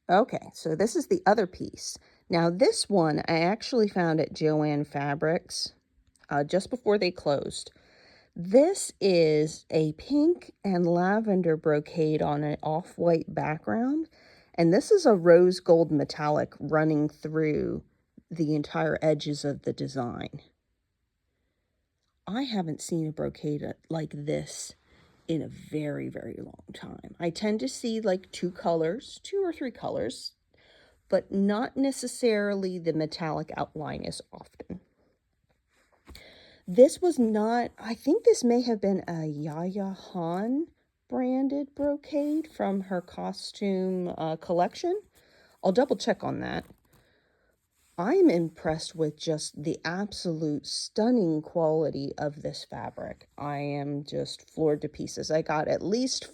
Okay, so this is the other piece. Now this one I actually found at Joann Fabrics just before they closed. This is a pink and lavender brocade on an off-white background, and this is a rose gold metallic running through the entire edges of the design. I haven't seen a brocade like this in a very, very long time. I tend to see like two or three colors, but not necessarily the metallic outline as often. This was not, I think this may have been a Yaya Han branded brocade from her costume collection. I'll double check on that. I'm impressed with just the absolute stunning quality of this fabric. I am just floored to pieces. I got at least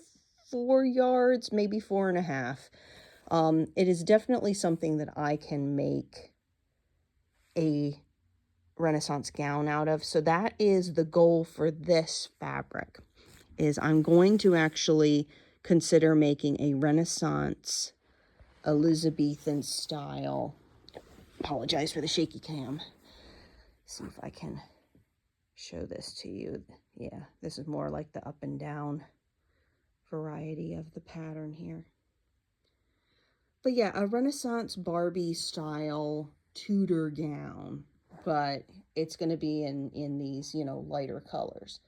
4 yards, maybe 4.5. It is definitely something that I can make a Renaissance gown out of. So that is the goal for this fabric, is I'm going to actually consider making a Renaissance Elizabethan style. Apologize for the shaky cam. See if I can show this to you. Yeah, this is more like the up and down variety of the pattern here. But yeah, a Renaissance Barbie style Tudor gown, but it's going to be in these, lighter colors.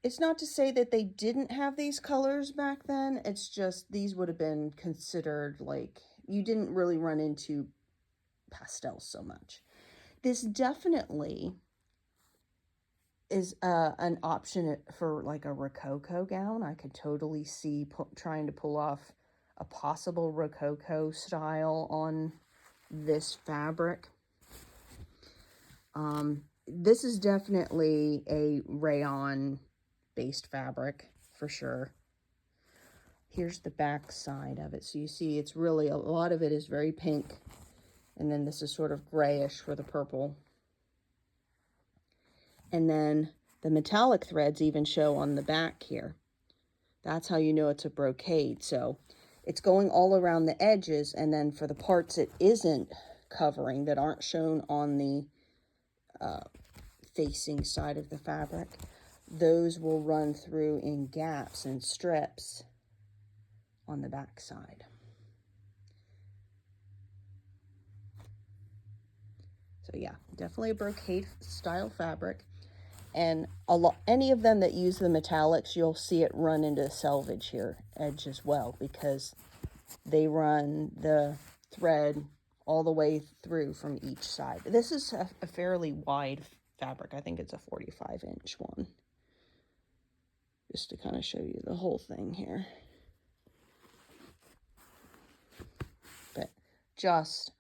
It's not to say that they didn't have these colors back then. It's just these would have been considered like, you didn't really run into pastels so much. This definitely is an option for like a Rococo gown. I could totally see trying to pull off a possible Rococo style on this fabric. This is definitely a rayon based fabric for sure. Here's the back side of it. So you see it's really, a lot of it is very pink. And then this is sort of grayish for the purple. And then the metallic threads even show on the back here. That's how you know it's a brocade. So it's going all around the edges, and then for the parts it isn't covering, that aren't shown on the facing side of the fabric, those will run through in gaps and strips on the back side. So yeah, definitely a brocade style fabric. And any of them that use the metallics, you'll see it run into the selvage here edge as well, because they run the thread all the way through from each side. This is a fairly wide fabric. I think it's a 45-inch one. Just to kind of show you the whole thing here. But just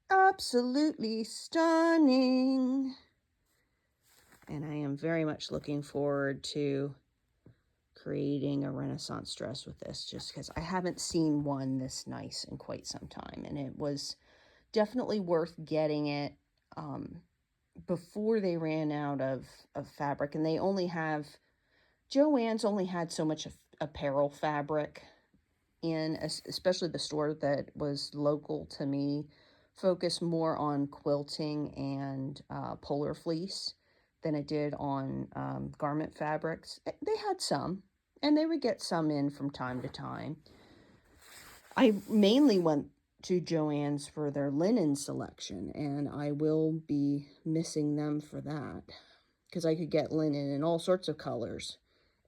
absolutely stunning. And I am very much looking forward to creating a Renaissance dress with this, just because I haven't seen one this nice in quite some time. And it was definitely worth getting it before they ran out of fabric. And they only have, Joann's only had so much apparel fabric in, especially the store that was local to me, focused more on quilting and polar fleece than it did on garment fabrics. They had some, and they would get some in from time to time. I mainly went to Joann's for their linen selection, and I will be missing them for that, because I could get linen in all sorts of colors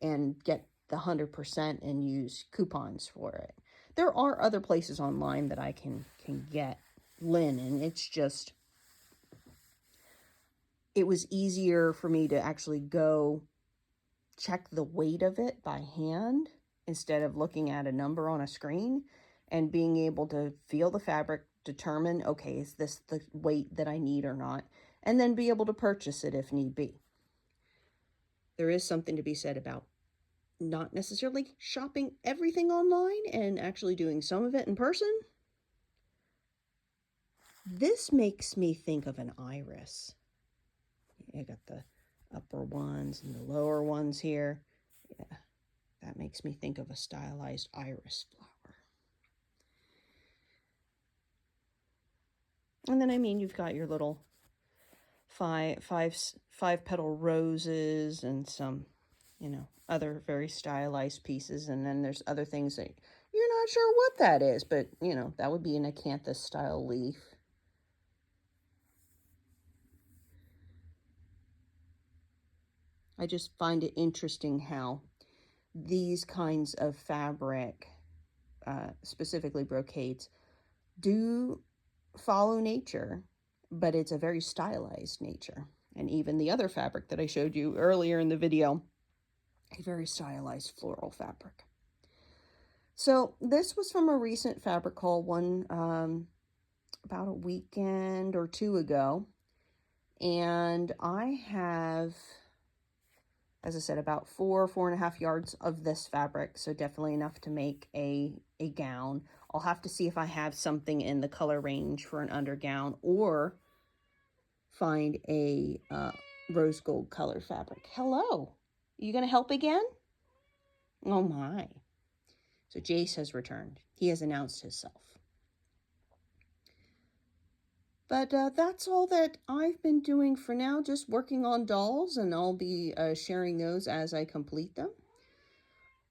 and get the 100% and use coupons for it. There are other places online that I can get linen. It's just, it was easier for me to actually go check the weight of it by hand instead of looking at a number on a screen, and being able to feel the fabric, determine, okay, is this the weight that I need or not, and then be able to purchase it if need be. There is something to be said about not necessarily shopping everything online and actually doing some of it in person. This makes me think of an iris. I got the upper ones and the lower ones here. Yeah, that makes me think of a stylized iris flower. And then, I mean, you've got your little five petal roses and some, you know, other very stylized pieces. And then there's other things that you're not sure what that is, but, you know, that would be an acanthus style leaf. I just find it interesting how these kinds of fabric, specifically brocades, do follow nature, but it's a very stylized nature. And even the other fabric that I showed you earlier in the video, a very stylized floral fabric. So this was from a recent fabric haul, one about a weekend or two ago. And I have, as I said, about 4.5 yards of this fabric. So definitely enough to make a gown. I'll have to see if I have something in the color range for an undergown, or find a rose gold color fabric. Hello, you gonna help again? Oh my. So Jace has returned. He has announced himself. But that's all that I've been doing for now, just working on dolls, and I'll be sharing those as I complete them.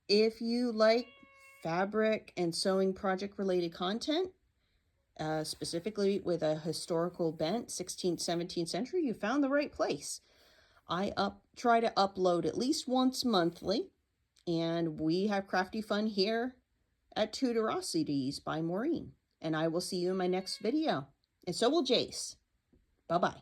If you like fabric and sewing project related content, specifically with a historical bent, 16th, 17th century, you found the right place. I try to upload at least once monthly, and we have crafty fun here at Tutorosities by Maureen. And I will see you in my next video. And so will Jace. Bye-bye.